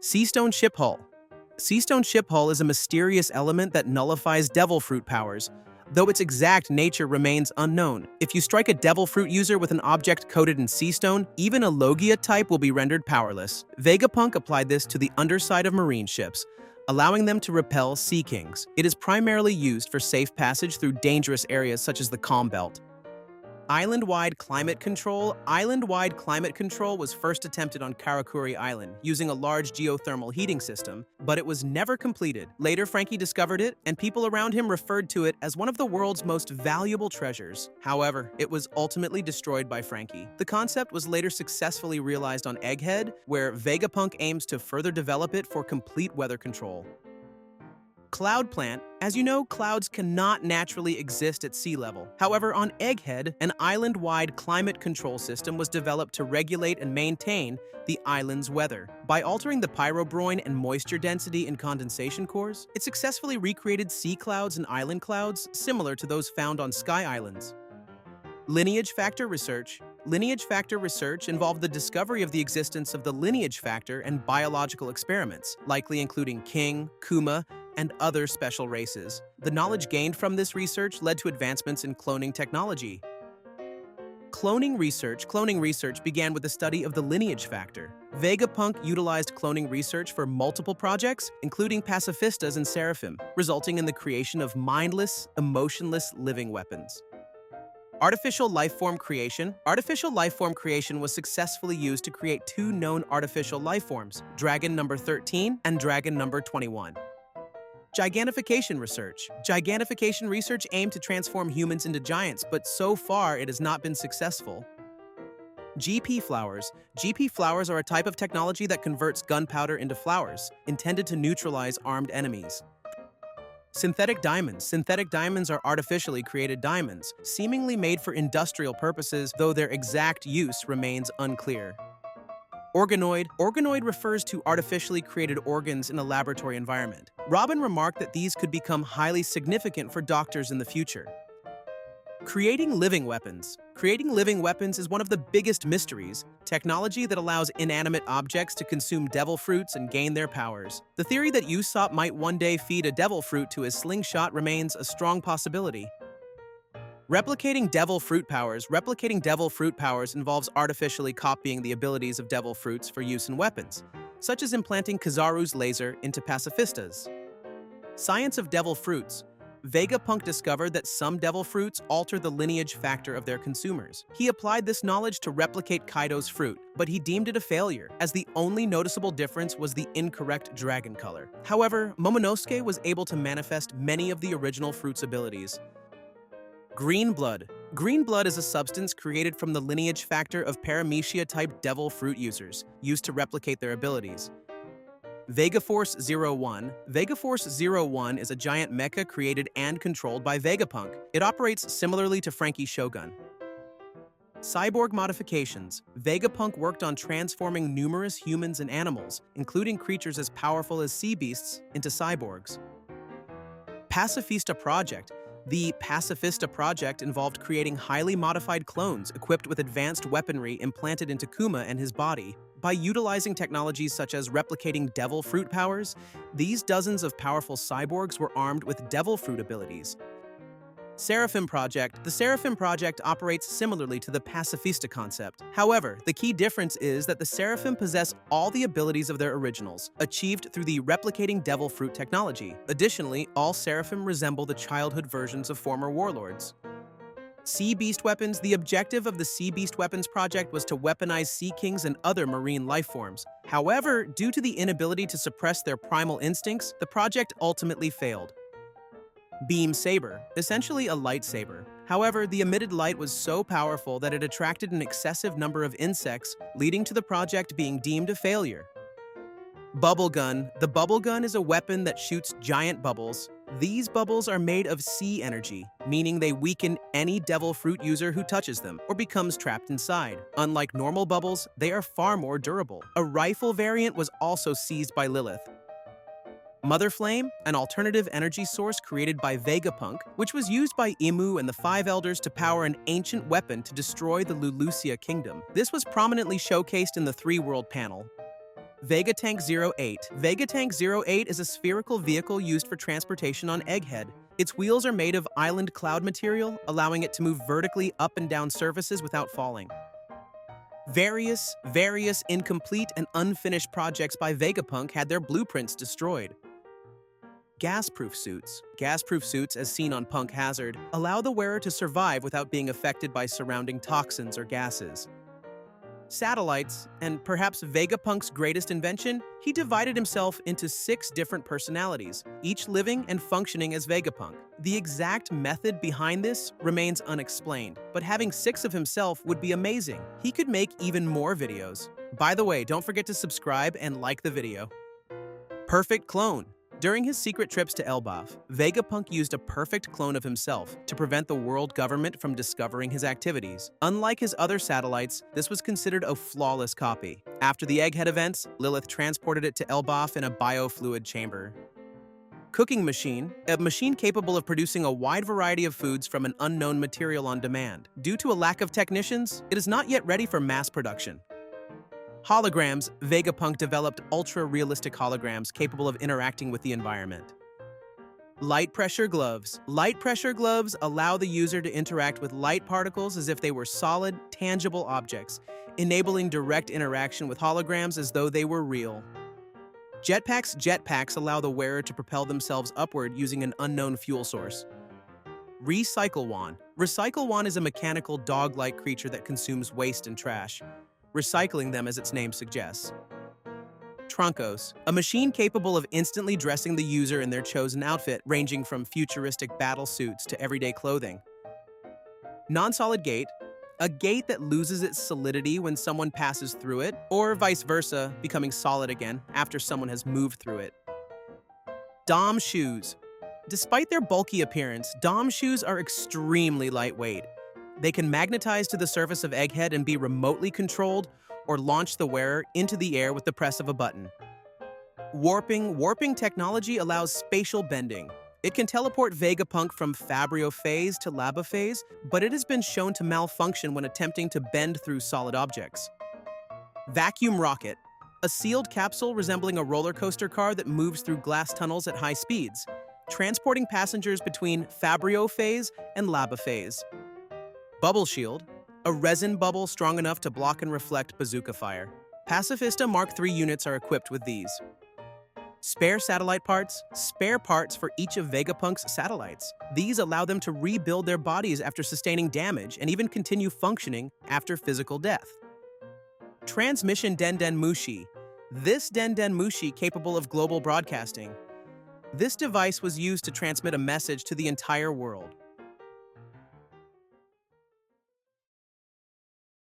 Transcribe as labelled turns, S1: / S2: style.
S1: Seastone ship hull. Seastone ship hull is a mysterious element that nullifies devil fruit powers, though its exact nature remains unknown. If you strike a devil fruit user with an object coated in Seastone, even a Logia type will be rendered powerless. Vegapunk applied this to the underside of marine ships, allowing them to repel Sea Kings. It is primarily used for safe passage through dangerous areas such as the Calm Belt. Island-wide climate control. Island-wide climate control was first attempted on Karakuri Island using a large geothermal heating system, but it was never completed. Later, Frankie discovered it, and people around him referred to it as one of the world's most valuable treasures. However, it was ultimately destroyed by Frankie. The concept was later successfully realized on Egghead, where Vegapunk aims to further develop it for complete weather control. Cloud plant. As you know, clouds cannot naturally exist at sea level. However, on Egghead, an island-wide climate control system was developed to regulate and maintain the island's weather. By altering the pyrobroin and moisture density in condensation cores, it successfully recreated sea clouds and island clouds similar to those found on sky islands. Lineage factor research. Lineage factor research involved the discovery of the existence of the lineage factor and biological experiments, likely including King, Kuma, and other special races. The knowledge gained from this research led to advancements in cloning technology. Cloning research began with the study of the lineage factor. Vegapunk utilized cloning research for multiple projects, including Pacifistas and Seraphim, resulting in the creation of mindless, emotionless living weapons. Artificial lifeform creation. Artificial lifeform creation was successfully used to create two known artificial lifeforms, Dragon number 13 and Dragon number 21. Gigantification research. Gigantification research aimed to transform humans into giants, but so far it has not been successful. GP flowers. GP flowers are a type of technology that converts gunpowder into flowers, intended to neutralize armed enemies. Synthetic diamonds. Synthetic diamonds are artificially created diamonds, seemingly made for industrial purposes, though their exact use remains unclear. Organoid. Organoid refers to artificially created organs in a laboratory environment. Robin remarked that these could become highly significant for doctors in the future. Creating living weapons. Creating living weapons is one of the biggest mysteries, technology that allows inanimate objects to consume devil fruits and gain their powers. The theory that Usopp might one day feed a devil fruit to his slingshot remains a strong possibility. Replicating devil fruit powers. Replicating devil fruit powers involves artificially copying the abilities of devil fruits for use in weapons, such as implanting Kizaru's laser into Pacifistas. Science of devil fruits. Vegapunk discovered that some devil fruits alter the lineage factor of their consumers. He applied this knowledge to replicate Kaido's fruit, but he deemed it a failure, as the only noticeable difference was the incorrect dragon color. However, Momonosuke was able to manifest many of the original fruit's abilities. Green blood. Green blood is a substance created from the lineage factor of Paramecia-type devil fruit users, used to replicate their abilities. Vegaforce 01. Vegaforce 01 is a giant mecha created and controlled by Vegapunk. It operates similarly to Frankie Shogun. Cyborg modifications. Vegapunk worked on transforming numerous humans and animals, including creatures as powerful as sea beasts, into cyborgs. Pacifista Project. The Pacifista Project involved creating highly modified clones equipped with advanced weaponry implanted into Kuma and his body. By utilizing technologies such as replicating devil fruit powers, these dozens of powerful cyborgs were armed with devil fruit abilities. Seraphim Project. The Seraphim Project operates similarly to the Pacifista concept. However, the key difference is that the Seraphim possess all the abilities of their originals, achieved through the replicating devil fruit technology. Additionally, all Seraphim resemble the childhood versions of former warlords. Sea Beast weapons. The objective of the Sea Beast Weapons Project was to weaponize Sea Kings and other marine life forms. However, due to the inability to suppress their primal instincts, the project ultimately failed. Beam Saber, essentially a lightsaber. However, the emitted light was so powerful that it attracted an excessive number of insects, leading to the project being deemed a failure. Bubble Gun. The bubble gun is a weapon that shoots giant bubbles. These bubbles are made of sea energy, meaning they weaken any devil fruit user who touches them or becomes trapped inside. Unlike normal bubbles, they are far more durable. A rifle variant was also seized by Lilith. Mother Flame, an alternative energy source created by Vegapunk, which was used by Imu and the Five Elders to power an ancient weapon to destroy the Lulusia Kingdom. This was prominently showcased in the 3-world panel. Vegatank 08. Vegatank 08 is a spherical vehicle used for transportation on Egghead. Its wheels are made of island cloud material, allowing it to move vertically up and down surfaces without falling. Various incomplete and unfinished projects by Vegapunk had their blueprints destroyed. Gas-proof suits. Gas-proof suits, as seen on Punk Hazard, allow the wearer to survive without being affected by surrounding toxins or gases. Satellites, and perhaps Vegapunk's greatest invention, he divided himself into 6 different personalities, each living and functioning as Vegapunk. The exact method behind this remains unexplained, but having 6 of himself would be amazing. He could make even more videos. By the way, don't forget to subscribe and like the video. Perfect clone. During his secret trips to Elbaf, Vegapunk used a perfect clone of himself to prevent the world government from discovering his activities. Unlike his other satellites, this was considered a flawless copy. After the Egghead events, Lilith transported it to Elbaf in a biofluid chamber. Cooking machine, a machine capable of producing a wide variety of foods from an unknown material on demand. Due to a lack of technicians, it is not yet ready for mass production. Holograms, Vegapunk developed ultra-realistic holograms capable of interacting with the environment. Light pressure gloves. Light pressure gloves allow the user to interact with light particles as if they were solid, tangible objects, enabling direct interaction with holograms as though they were real. Jetpacks allow the wearer to propel themselves upward using an unknown fuel source. Recycle-Wan. Recycle-Wan is a mechanical dog-like creature that consumes waste and trash, recycling them as its name suggests. Trancos, a machine capable of instantly dressing the user in their chosen outfit, ranging from futuristic battle suits to everyday clothing. Non-solid gate, a gate that loses its solidity when someone passes through it, or vice versa, becoming solid again after someone has moved through it. Dom shoes. Despite their bulky appearance, Dom shoes are extremely lightweight. They can magnetize to the surface of Egghead and be remotely controlled or launch the wearer into the air with the press of a button. Warping technology allows spatial bending. It can teleport Vegapunk from Fabrio phase to Lava phase, but it has been shown to malfunction when attempting to bend through solid objects. Vacuum rocket, a sealed capsule resembling a roller coaster car that moves through glass tunnels at high speeds, transporting passengers between Fabrio phase and Lava phase. Bubble shield, a resin bubble strong enough to block and reflect bazooka fire. Pacifista Mark III units are equipped with these. Spare satellite parts, spare parts for each of Vegapunk's satellites. These allow them to rebuild their bodies after sustaining damage and even continue functioning after physical death. Transmission Den Den Mushi. This Den Den Mushi capable of global broadcasting. This device was used to transmit a message to the entire world.